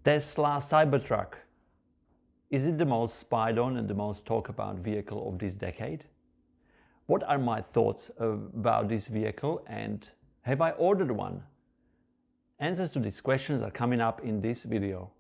Tesla Cybertruck. Is it the most spied on and the most talked about vehicle of this decade? What are my thoughts about this vehicle, and have I ordered one? Answers to these questions are coming up in this video.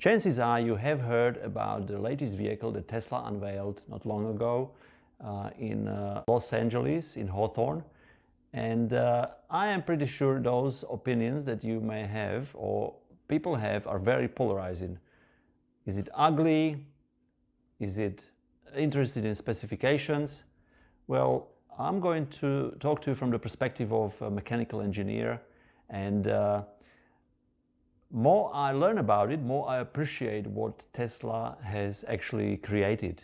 Chances are you have heard about the latest vehicle that Tesla unveiled not long ago in Los Angeles, in Hawthorne. And I am pretty sure those opinions that you may have or people have are very polarizing. Is it ugly? Is it interested in specifications? Well, I'm going to talk to you from the perspective of a mechanical engineer, and more I learn about it, more I appreciate what Tesla has actually created.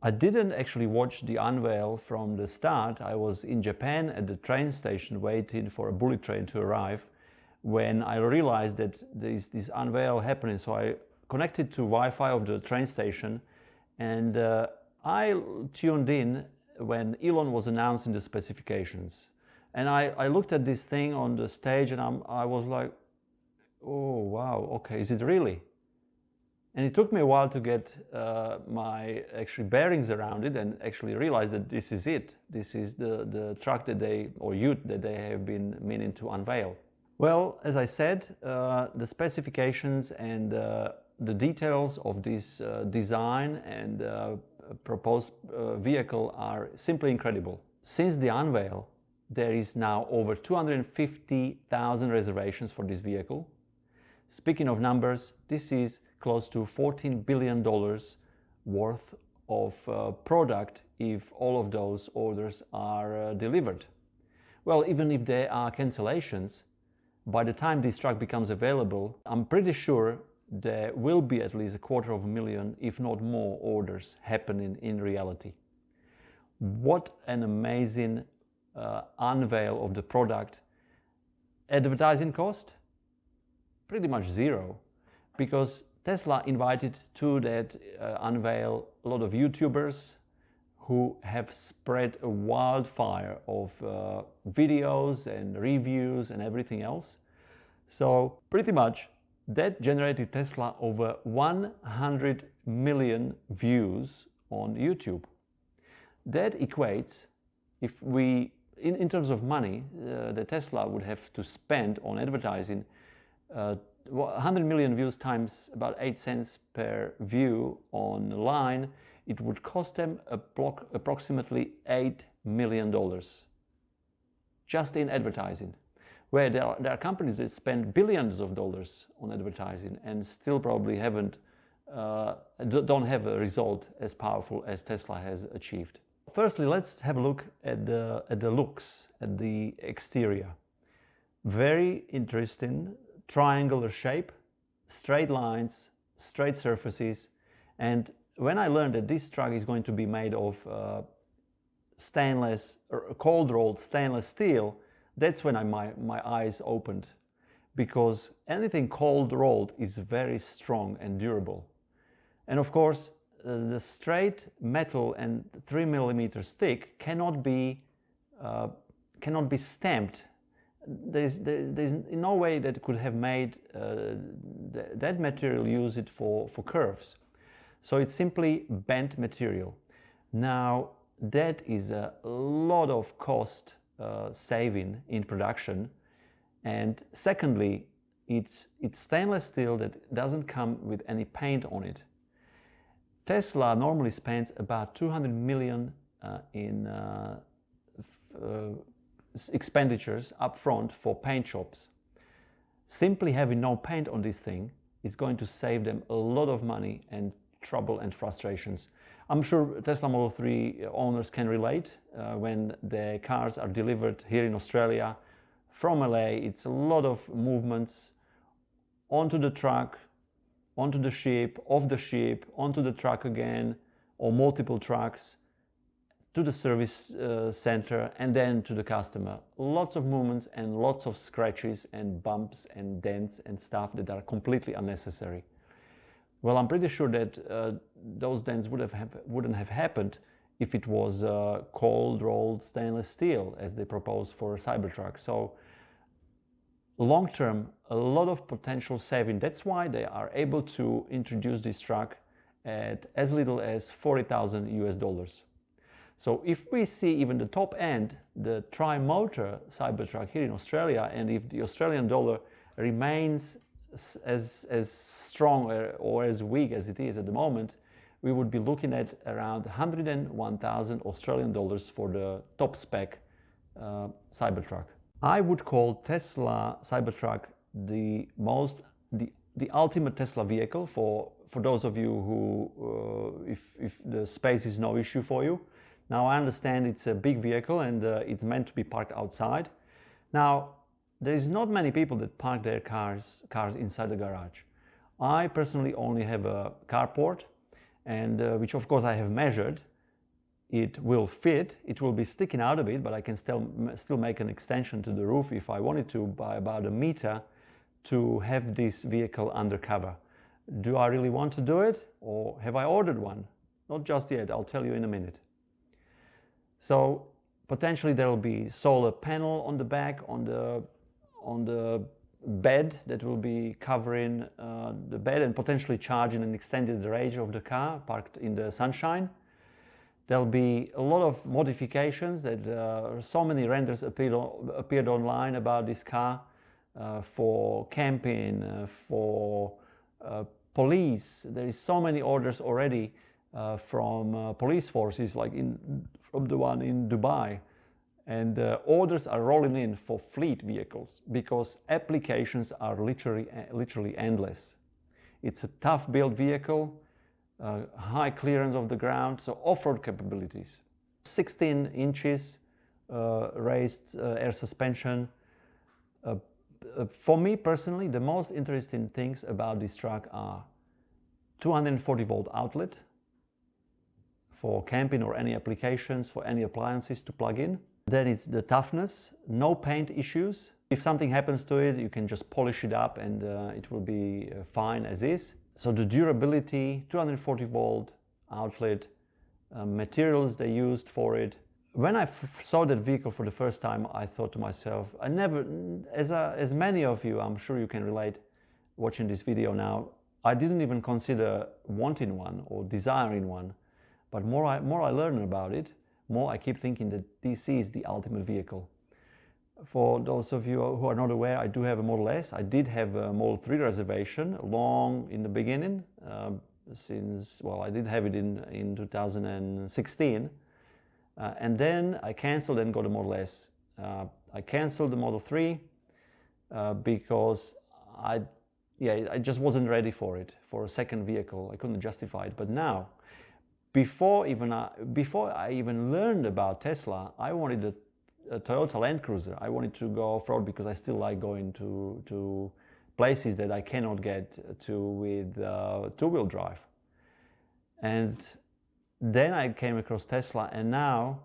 I didn't actually watch the unveil from the start. I was in Japan at the train station waiting for a bullet train to arrive when I realized that there is this unveil happening. So I connected to Wi-Fi of the train station, and I tuned in when Elon was announcing the specifications. And I looked at this thing on the stage, and I was like, oh wow, okay, is it really? And it took me a while to get my actually bearings around it and actually realize that this is it. This is the truck that ute that they have been meaning to unveil. Well, as I said, the specifications and the details of this design and proposed vehicle are simply incredible. Since the unveil, there is now over 250,000 reservations for this vehicle. Speaking of numbers, this is close to $14 billion worth of product if all of those orders are delivered. Well, even if there are cancellations, by the time this truck becomes available, I'm pretty sure there will be at least 250,000, if not more, orders happening in reality. What an amazing unveil of the product. Advertising cost? Pretty much zero, because Tesla invited to that unveil a lot of YouTubers who have spread a wildfire of videos and reviews and everything else. So pretty much that generated Tesla over 100 million views on YouTube. That equates, if we, in terms of money, that Tesla would have to spend on advertising, 100 million views times about 8 cents per view online, it would cost them approximately $8 million just in advertising, where there are companies that spend billions of dollars on advertising and still probably don't have a result as powerful as Tesla has achieved. Firstly, let's have a look at the looks, at the exterior. Very interesting. Triangular shape, straight lines, straight surfaces. And when I learned that this truck is going to be made of stainless or cold rolled stainless steel, that's when my eyes opened, because anything cold rolled is very strong and durable. And of course, the straight metal and 3mm stick cannot be stamped. There's in no way that could have made that material use it for curves. So it's simply bent material. Now that is a lot of cost saving in production, and secondly, it's stainless steel that doesn't come with any paint on it. Tesla normally spends about 200 million in expenditures up front for paint shops. Simply having no paint on this thing is going to save them a lot of money and trouble and frustrations. I'm sure Tesla Model 3 owners can relate when their cars are delivered here in Australia from LA. It's a lot of movements onto the truck, onto the ship, off the ship, onto the truck again, or multiple trucks, to the service center, and then to the customer. Lots of movements and lots of scratches and bumps and dents and stuff that are completely unnecessary. Well, I'm pretty sure that those dents wouldn't have happened if it was cold rolled stainless steel, as they propose for a Cybertruck. So long term, a lot of potential saving. That's why they are able to introduce this truck at as little as $40,000 US. So if we see even the top end, the tri-motor Cybertruck here in Australia, and if the Australian dollar remains as strong or as weak as it is at the moment, we would be looking at around 101,000 Australian dollars for the top spec Cybertruck. I would call Tesla Cybertruck the ultimate Tesla vehicle for those of you who, if the space is no issue for you. Now I understand it's a big vehicle and it's meant to be parked outside. Now there is not many people that park their cars inside the garage. I personally only have a carport, and which of course I have measured. It will fit, it will be sticking out a bit, but I can still make an extension to the roof if I wanted to by about a meter to have this vehicle undercover. Do I really want to do it, or have I ordered one? Not just yet, I'll tell you in a minute. So potentially there will be solar panel on the back, on the bed that will be covering the bed and potentially charging and extending the range of the car parked in the sunshine. There'll be a lot of modifications that so many renders appeared online about this car for camping, for police. There is so many orders already from police forces, like from the one in Dubai, and orders are rolling in for fleet vehicles because applications are literally endless. It's a tough built vehicle, high clearance of the ground, so off-road capabilities. 16 inches raised air suspension. For me personally, the most interesting things about this truck are 240 volt outlet for camping or any applications, for any appliances to plug in. Then it's the toughness, no paint issues. If something happens to it, you can just polish it up and it will be fine as is. So the durability, 240 volt outlet, materials they used for it. When I saw that vehicle for the first time, I thought to myself, as many of you, I'm sure you can relate watching this video now, I didn't even consider wanting one or desiring one. But more I learn about it, more I keep thinking that this is the ultimate vehicle. For those of you who are not aware, I do have a Model S. I did have a Model 3 reservation long in the beginning, I did have it in 2016. And then I cancelled and got a Model S. I cancelled the Model 3 because I just wasn't ready for it, for a second vehicle. I couldn't justify it. But now, before I even learned about Tesla, I wanted a Toyota Land Cruiser. I wanted to go off-road because I still like going to places that I cannot get to with two-wheel drive. And then I came across Tesla, and now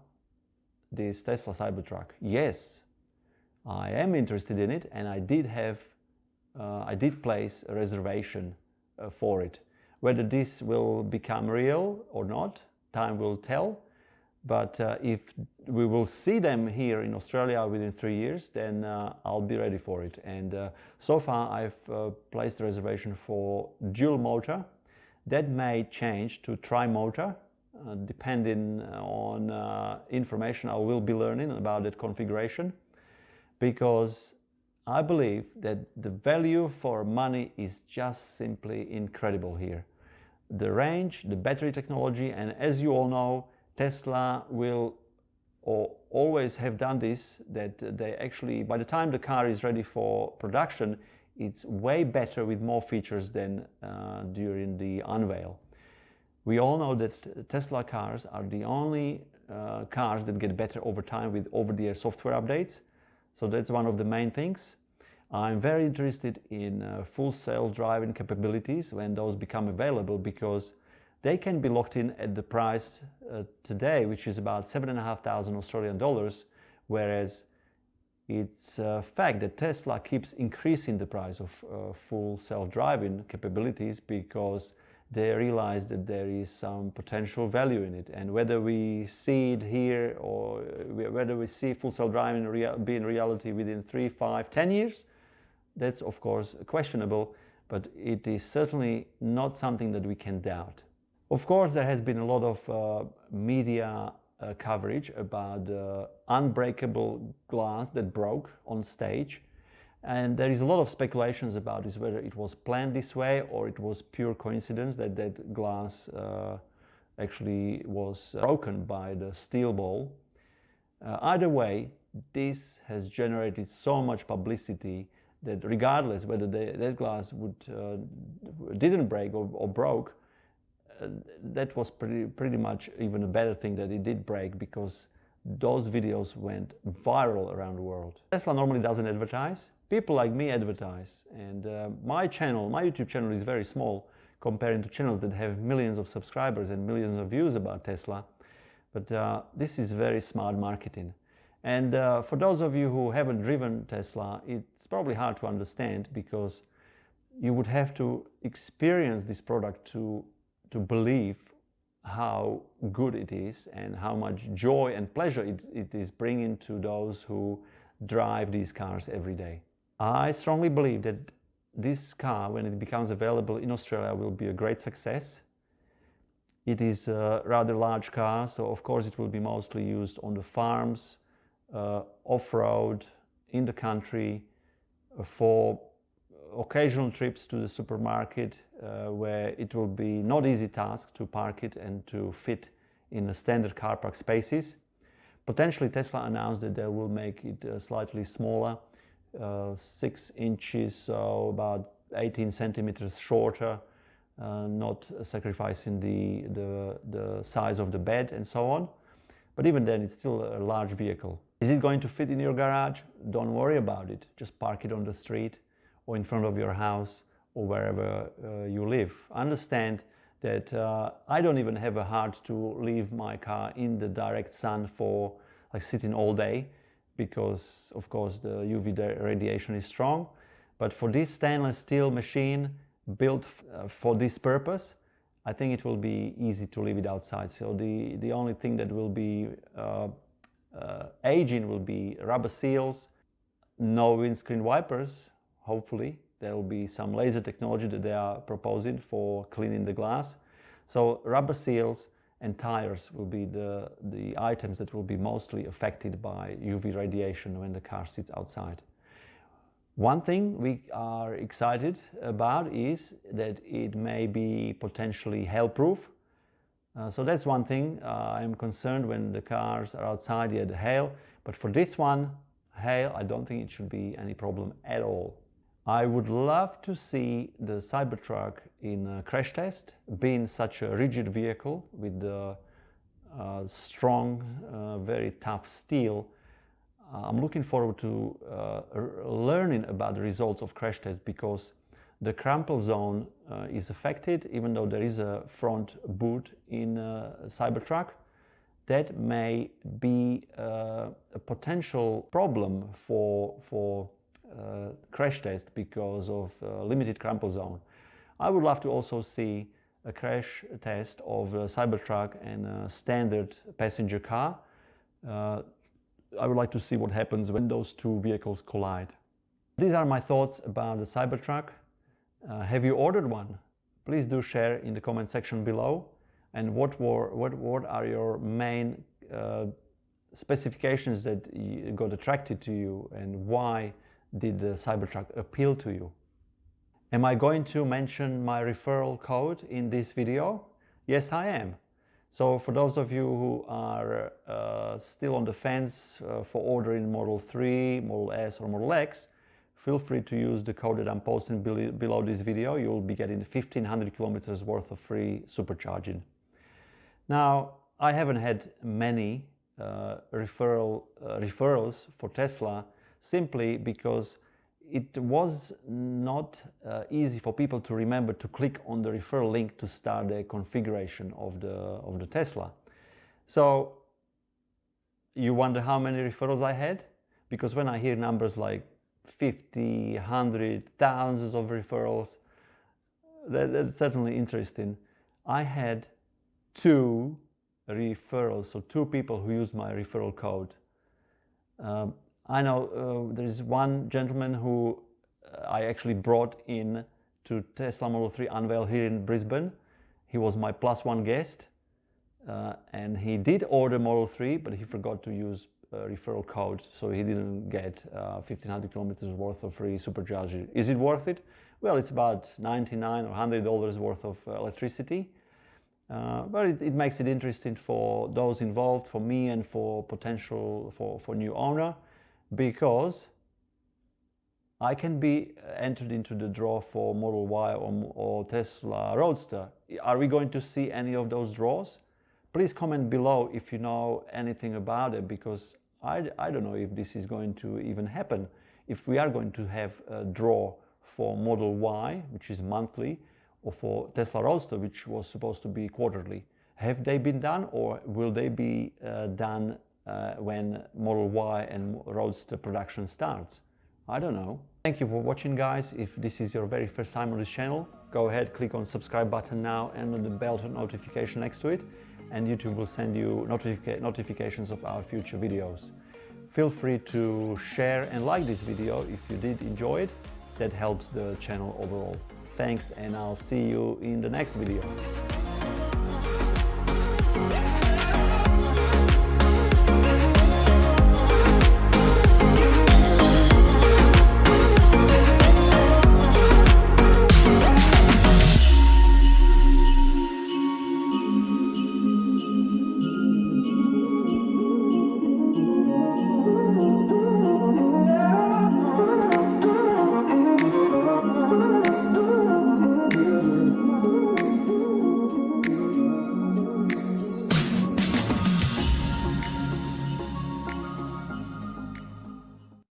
this Tesla Cybertruck. Yes, I am interested in it, and I did place a reservation for it. Whether this will become real or not, time will tell. But if we will see them here in Australia within 3 years, then I'll be ready for it. And so far I've placed a reservation for dual motor. That may change to tri-motor, depending on information I will be learning about that configuration. Because I believe that the value for money is just simply incredible here. The range, the battery technology, and as you all know, Tesla will always have done this, that they actually, by the time the car is ready for production, it's way better with more features than during the Unveil. We all know that Tesla cars are the only cars that get better over time with over-the-air software updates. So that's one of the main things. I'm very interested in full self-driving capabilities when those become available, because they can be locked in at the price today, which is about 7,500 Australian dollars, whereas it's a fact that Tesla keeps increasing the price of full self-driving capabilities because they realize that there is some potential value in it. And whether we see it here or whether we see full self-driving being reality within 3, 5, 10 years, that's of course questionable, but it is certainly not something that we can doubt. Of course, there has been a lot of media coverage about the unbreakable glass that broke on stage, and there is a lot of speculations about this, whether it was planned this way or it was pure coincidence that that glass actually was broken by the steel ball. Either way, this has generated so much publicity that regardless whether that glass didn't break or broke, that was pretty much even a better thing that it did break, because those videos went viral around the world. Tesla normally doesn't advertise. People like me advertise, and my YouTube channel is very small comparing to channels that have millions of subscribers and millions of views about Tesla. But this is very smart marketing. And for those of you who haven't driven Tesla, it's probably hard to understand, because you would have to experience this product to believe how good it is and how much joy and pleasure it is bringing to those who drive these cars every day. I strongly believe that this car, when it becomes available in Australia, will be a great success. It is a rather large car, so of course it will be mostly used on the farms, off-road, in the country, for occasional trips to the supermarket, where it will be not easy task to park it and to fit in the standard car park spaces. Potentially Tesla announced that they will make it slightly smaller, 6 inches, so about 18 centimeters shorter, not sacrificing the size of the bed and so on. But even then, it's still a large vehicle. Is it going to fit in your garage? Don't worry about it. Just park it on the street or in front of your house or wherever you live. Understand that I don't even have a heart to leave my car in the direct sun for like sitting all day, because of course the UV radiation is strong. But for this stainless steel machine built for this purpose, I think it will be easy to leave it outside. So the only thing that will be aging will be rubber seals, no windscreen wipers. Hopefully there will be some laser technology that they are proposing for cleaning the glass. So rubber seals and tires will be the items that will be mostly affected by UV radiation when the car sits outside. One thing we are excited about is that it may be potentially hail-proof. So that's one thing. I'm concerned when the cars are outside, you had hail, but for this one, hail, I don't think it should be any problem at all. I would love to see the Cybertruck in a crash test, being such a rigid vehicle with the strong, very tough steel. I'm looking forward to learning about the results of crash tests, because the crumple zone is affected, even though there is a front boot in Cybertruck. That may be a potential problem for crash test because of limited crumple zone. I would love to also see a crash test of a Cybertruck and a standard passenger car. I would like to see what happens when those two vehicles collide. These are my thoughts about the Cybertruck. Have you ordered one? Please do share in the comment section below. And what are your main specifications that got attracted to you, and why did the Cybertruck appeal to you? Am I going to mention my referral code in this video? Yes, I am. So for those of you who are still on the fence for ordering Model 3, Model S or Model X, feel free to use the code that I'm posting below this video. You'll be getting 1,500 kilometers worth of free supercharging. Now, I haven't had many referrals for Tesla, simply because it was not easy for people to remember to click on the referral link to start the configuration of the Tesla. So you wonder how many referrals I had? Because when I hear numbers like 50, 100, thousands of referrals, that's certainly interesting. I had 2 referrals, so 2 people who used my referral code. I know there is one gentleman who I actually brought in to Tesla Model 3 Unveil here in Brisbane. He was my +1 guest, and he did order Model 3, but he forgot to use referral code, so he didn't get 1,500 kilometers worth of free supercharger. Is it worth it? Well, it's about $99 or $100 worth of electricity, but it makes it interesting for those involved, for me, and for potential for new owner, because I can be entered into the draw for Model Y or Tesla Roadster. Are we going to see any of those draws? Please comment below if you know anything about it, because I don't know if this is going to even happen. If we are going to have a draw for Model Y, which is monthly, or for Tesla Roadster, which was supposed to be quarterly. Have they been done, or will they be done when Model Y and Roadster production starts? I don't know. Thank you for watching, guys. If this is your very first time on this channel, go ahead, click on subscribe button now and on the bell notification next to it, and YouTube will send you notifications of our future videos. Feel free to share and like this video if you did enjoy it. That helps the channel overall. Thanks, and I'll see you in the next video.